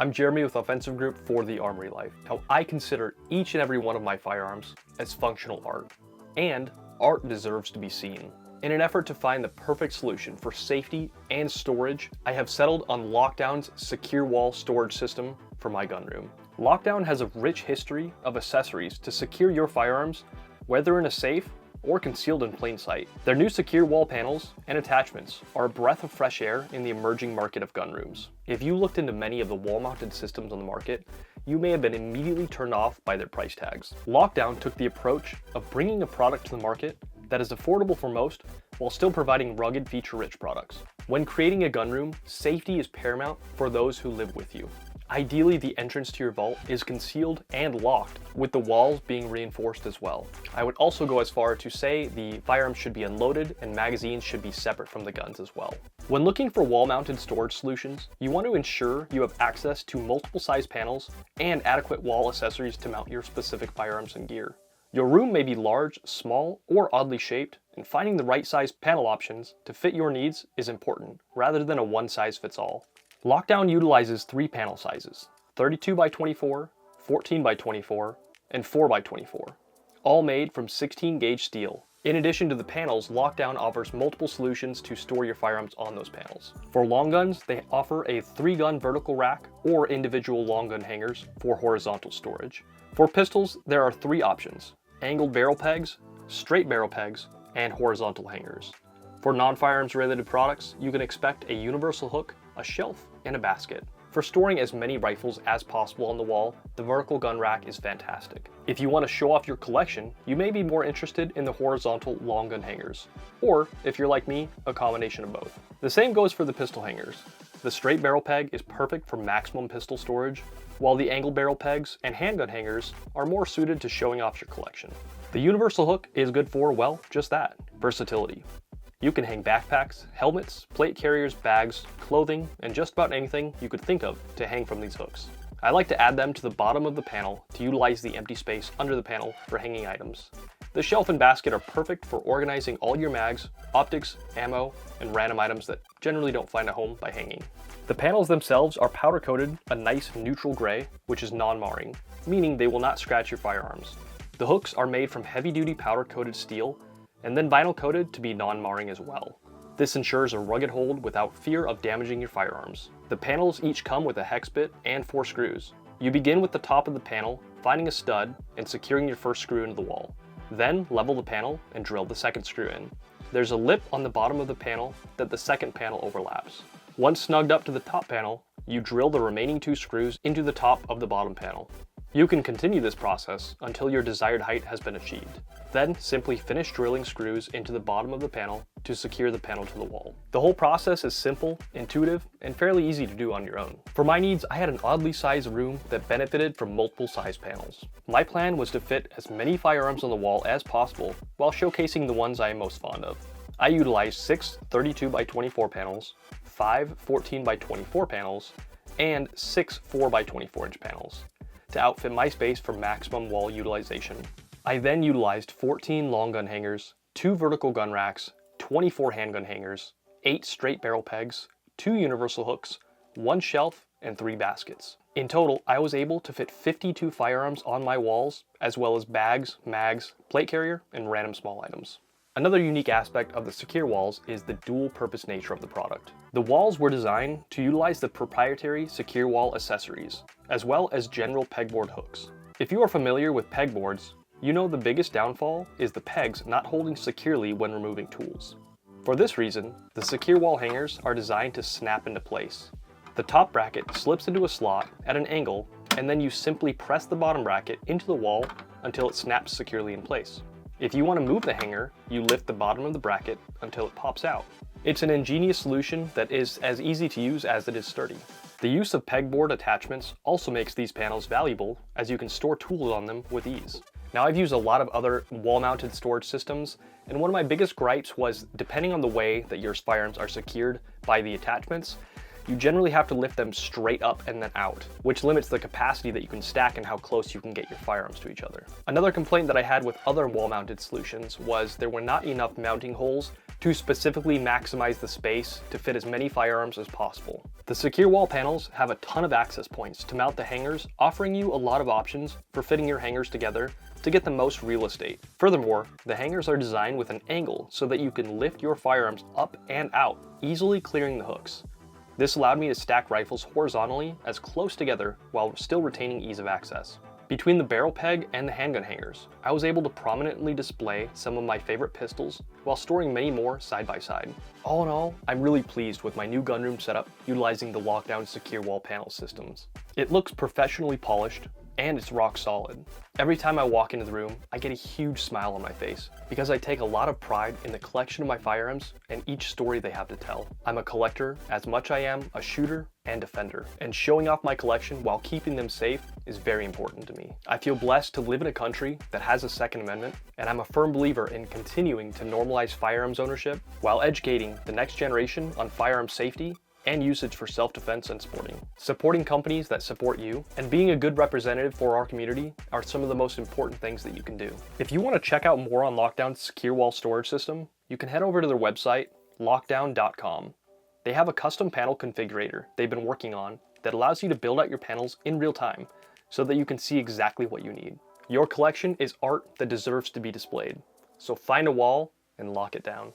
I'm Jeremy with Offensive Group for the Armory Life. Now, I consider each and every one of my firearms as functional art, and art deserves to be seen. In an effort to find the perfect solution for safety and storage, I have settled on Lockdown's secure wall storage system for my gunroom. Lockdown has a rich history of accessories to secure your firearms, whether in a safe or concealed in plain sight. Their new secure wall panels and attachments are a breath of fresh air in the emerging market of gunrooms. If you looked into many of the wall-mounted systems on the market, you may have been immediately turned off by their price tags. Lockdown took the approach of bringing a product to the market that is affordable for most while still providing rugged, feature-rich products. When creating a gunroom, safety is paramount for those who live with you. Ideally, the entrance to your vault is concealed and locked, with the walls being reinforced as well. I would also go as far to say the firearms should be unloaded and magazines should be separate from the guns as well. When looking for wall-mounted storage solutions, you want to ensure you have access to multiple size panels and adequate wall accessories to mount your specific firearms and gear. Your room may be large, small, or oddly shaped, and finding the right size panel options to fit your needs is important, rather than a one-size-fits-all. Lockdown utilizes 3 panel sizes, 32 by 24, 14 by 24, and 4 by 24, all made from 16 gauge steel. In addition to the panels, Lockdown offers multiple solutions to store your firearms on those panels. For long guns, they offer a 3-gun vertical rack or individual long gun hangers for horizontal storage. For pistols, there are 3 options: angled barrel pegs, straight barrel pegs, and horizontal hangers. For non-firearms related products, you can expect a universal hook, a shelf, and a basket. For storing as many rifles as possible on the wall, the vertical gun rack is fantastic. If you want to show off your collection, you may be more interested in the horizontal long gun hangers, or if you're like me, a combination of both. The same goes for the pistol hangers. The straight barrel peg is perfect for maximum pistol storage, while the angled barrel pegs and handgun hangers are more suited to showing off your collection. The universal hook is good for, well, just that, versatility. You can hang backpacks, helmets, plate carriers, bags, clothing, and just about anything you could think of to hang from these hooks. I like to add them to the bottom of the panel to utilize the empty space under the panel for hanging items. The shelf and basket are perfect for organizing all your mags, optics, ammo, and random items that generally don't find a home by hanging. The panels themselves are powder coated a nice neutral gray, which is non-marring, meaning they will not scratch your firearms. The hooks are made from heavy-duty powder coated steel and then vinyl coated to be non-marring as well. This ensures a rugged hold without fear of damaging your firearms. The panels each come with a hex bit and 4 screws. You begin with the top of the panel, finding a stud and securing your first screw into the wall. Then level the panel and drill the second screw in. There's a lip on the bottom of the panel that the second panel overlaps. Once snugged up to the top panel, you drill the remaining 2 screws into the top of the bottom panel. You can continue this process until your desired height has been achieved. Then simply finish drilling screws into the bottom of the panel to secure the panel to the wall. The whole process is simple, intuitive, and fairly easy to do on your own. For my needs, I had an oddly sized room that benefited from multiple size panels. My plan was to fit as many firearms on the wall as possible while showcasing the ones I am most fond of. I utilized 6 32 by 24 panels, 5 14 by 24 panels, and 6 4 by 24 inch panels to outfit my space for maximum wall utilization. I then utilized 14 long gun hangers, 2 vertical gun racks, 24 handgun hangers, 8 straight barrel pegs, 2 universal hooks, 1 shelf, and 3 baskets. In total, I was able to fit 52 firearms on my walls, as well as bags, mags, plate carrier, and random small items. Another unique aspect of the secure walls is the dual-purpose nature of the product. The walls were designed to utilize the proprietary secure wall accessories, as well as general pegboard hooks. If you are familiar with pegboards, you know the biggest downfall is the pegs not holding securely when removing tools. For this reason, the secure wall hangers are designed to snap into place. The top bracket slips into a slot at an angle, and then you simply press the bottom bracket into the wall until it snaps securely in place. If you want to move the hanger, you lift the bottom of the bracket until it pops out. It's an ingenious solution that is as easy to use as it is sturdy. The use of pegboard attachments also makes these panels valuable, as you can store tools on them with ease. Now, I've used a lot of other wall-mounted storage systems, and one of my biggest gripes was, depending on the way that your firearms are secured by the attachments, you generally have to lift them straight up and then out, which limits the capacity that you can stack and how close you can get your firearms to each other. Another complaint that I had with other wall-mounted solutions was there were not enough mounting holes to specifically maximize the space to fit as many firearms as possible. The secure wall panels have a ton of access points to mount the hangers, offering you a lot of options for fitting your hangers together to get the most real estate. Furthermore, the hangers are designed with an angle so that you can lift your firearms up and out, easily clearing the hooks. This allowed me to stack rifles horizontally as close together while still retaining ease of access. Between the barrel peg and the handgun hangers, I was able to prominently display some of my favorite pistols while storing many more side by side. All in all, I'm really pleased with my new gunroom setup utilizing the lockdown secure wall panel systems. It looks professionally polished and it's rock solid. Every time I walk into the room, I get a huge smile on my face because I take a lot of pride in the collection of my firearms and each story they have to tell. I'm a collector as much I am a shooter and defender, and showing off my collection while keeping them safe is very important to me. I feel blessed to live in a country that has a Second Amendment, and I'm a firm believer in continuing to normalize firearms ownership while educating the next generation on firearm safety and usage for self-defense and sporting. Supporting companies that support you and being a good representative for our community are some of the most important things that you can do. If you want to check out more on Lockdown's secure wall storage system, you can head over to their website, lockdown.com. They have a custom panel configurator they've been working on that allows you to build out your panels in real time so that you can see exactly what you need. Your collection is art that deserves to be displayed, so find a wall and lock it down.